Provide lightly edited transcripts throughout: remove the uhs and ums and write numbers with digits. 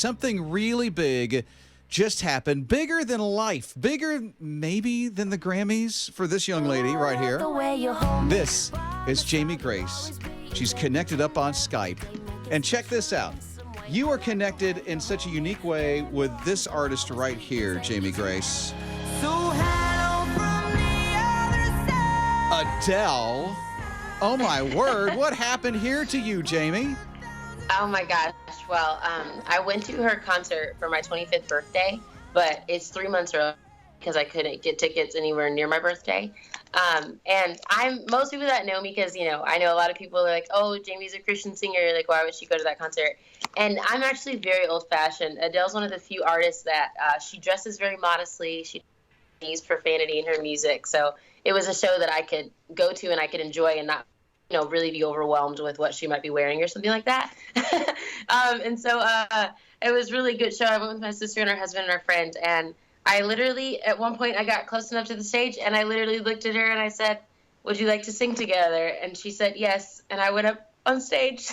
Something really big just happened, bigger than life, bigger maybe than the Grammys for this young lady right here. This is Jamie Grace. She's connected up on Skype. And check this out. You are connected in such a unique way with this artist right here, Jamie Grace. Adele. Oh my word, what happened here to you, Jamie? Oh my gosh. Well, I went to her concert for my 25th birthday, but it's 3 months early because I couldn't get tickets anywhere near my birthday. And most people that know me, because, I know a lot of people are like, oh, Jamie's a Christian singer. Like, why would she go to that concert? And I'm actually very old fashioned. Adele's one of the few artists that she dresses very modestly. She uses profanity in her music. So it was a show that I could go to and I could enjoy and not really be overwhelmed with what she might be wearing or something like that. And so it was really a good show. I went with my sister and her husband and her friend. And I literally, at one point, I got close enough to the stage and I literally looked at her and I said, would you like to sing together? And she said, yes. And I went up on stage.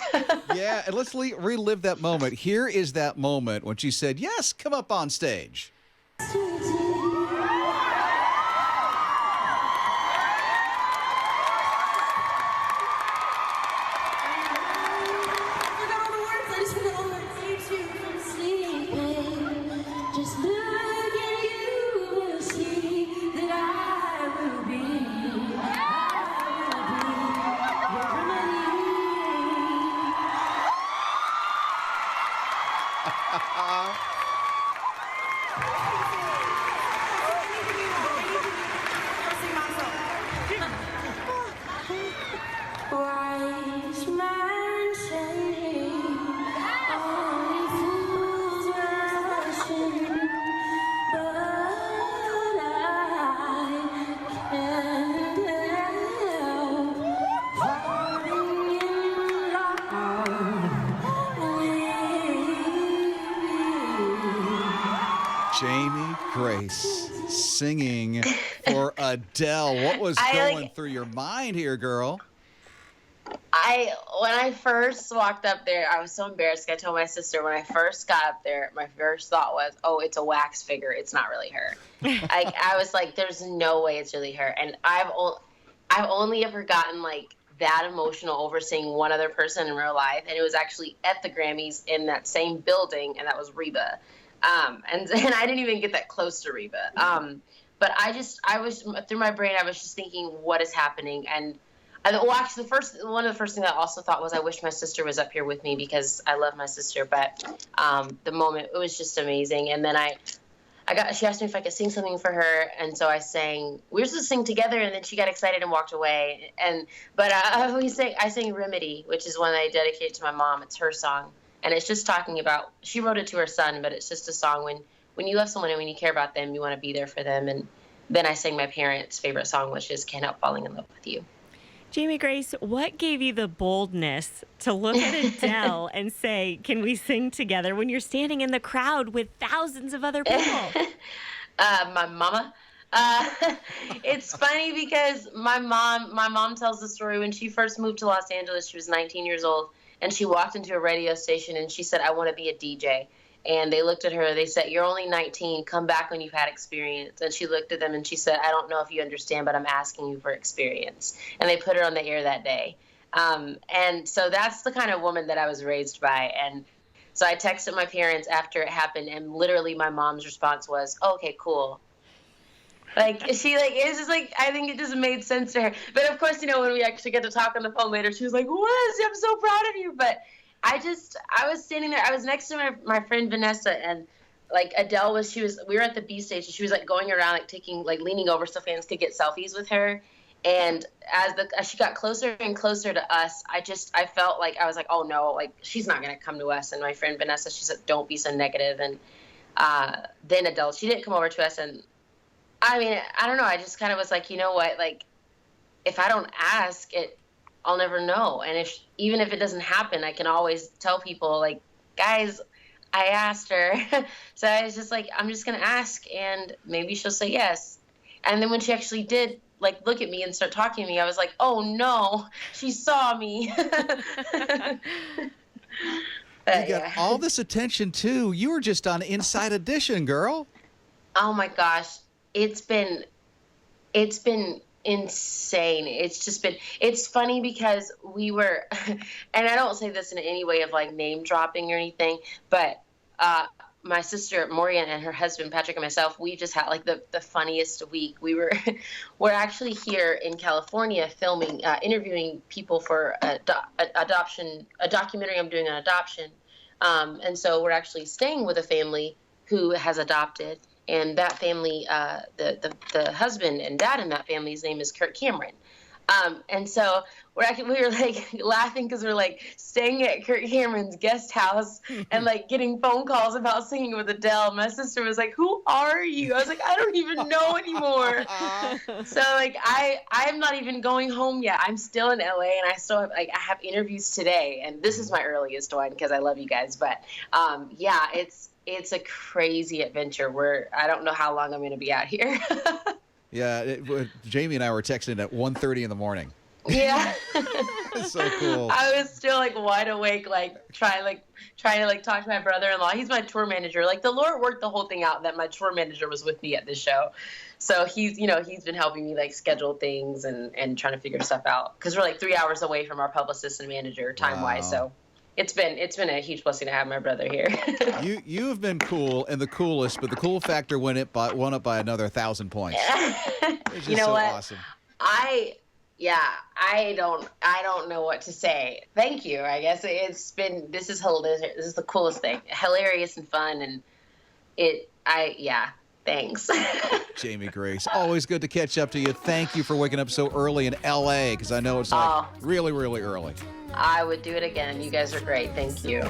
Yeah, and let's relive that moment. Here is that moment when she said, yes, come up on stage. Jamie Grace singing for Adele. What was going through your mind here, girl? When I first walked up there, I was so embarrassed. I told my sister when I first got up there, my first thought was, oh, it's a wax figure. It's not really her. I was like, there's no way it's really her. And I've only ever gotten that emotional over seeing one other person in real life. And it was actually at the Grammys in that same building. And that was Reba. And I didn't even get that close to Reba. But I was through my brain, I was just thinking, what is happening? And actually, one of the first things I also thought was I wish my sister was up here with me because I love my sister. But the moment, it was just amazing. And then she asked me if I could sing something for her, and so I sang. We were supposed to sing together, and then she got excited and walked away. I sang "Remedy," which is one that I dedicated to my mom. It's her song. And it's just talking about, she wrote it to her son, but it's just a song when you love someone and when you care about them, you want to be there for them. And then I sang my parents' favorite song, which is Can't Help Falling in Love with You. Jamie Grace, what gave you the boldness to look at Adele and say, can we sing together when you're standing in the crowd with thousands of other people? My mama. It's funny because my mom tells the story when she first moved to Los Angeles. She was 19 years old. And she walked into a radio station and she said, I want to be a DJ. And they looked at her, they said, you're only 19, come back when you've had experience. And she looked at them and she said, I don't know if you understand, but I'm asking you for experience. And they put her on the air that day. And so that's the kind of woman that I was raised by. And so I texted my parents after it happened, and literally my mom's response was, oh, okay, cool. It's just I think it just made sense to her. But of course, when we actually get to talk on the phone later, she was like, what? I'm so proud of you. But I was standing there. I was next to my friend Vanessa, and Adele we were at the B stage, and she was going around, leaning over so fans could get selfies with her. And as she got closer and closer to us, I felt I was like, oh no, she's not going to come to us. And my friend Vanessa, she said, don't be so negative. And then Adele, she didn't come over to us, and I mean, I don't know. I just kind of was like, you know what? If I don't ask, I'll never know. And even if it doesn't happen, I can always tell people, guys, I asked her. So I was just I'm just going to ask, and maybe she'll say yes. And then when she actually did, look at me and start talking to me, I was like, oh, no, she saw me. You got all this attention too. You were just on Inside Edition, girl. Oh my gosh, it's been insane. It's funny because we were, and I don't say this in any way of like name dropping or anything, but my sister Maureen and her husband Patrick and myself, we just had like the funniest week. We're actually here in California filming, interviewing people for adoption, a documentary I'm doing on adoption. And so we're actually staying with a family who has adopted. And that family, the husband and dad in that family's name is Kirk Cameron. And so we were like laughing because we're like staying at Kirk Cameron's guest house and like getting phone calls about singing with Adele. My sister was like, "Who are you?" I was like, "I don't even know anymore." So like I'm not even going home yet. I'm still in LA and I still have I have interviews today, and this is my earliest one because I love you guys. But yeah, it's a crazy adventure where I don't know how long I'm going to be out here. Yeah, Jamie and I were texting at 1:30 in the morning. Yeah. It's so cool. I was still like wide awake, like trying to talk to my brother-in-law. He's my tour manager. Like the Lord worked the whole thing out that my tour manager was with me at the show. So he's been helping me like schedule things and trying to figure stuff out because we're like 3 hours away from our publicist and manager time-wise. Wow. So it's been a huge blessing to have my brother here. You have been cool and the coolest, but the cool factor went up by another 1,000 points. It's just so awesome. I don't know what to say. Thank you. I guess this is hilarious. This is the coolest thing. Hilarious and fun, and thanks. Jamie Grace, always good to catch up to you. Thank you for waking up so early in LA because I know it's like really, really early. I would do it again. You guys are great. Thank you.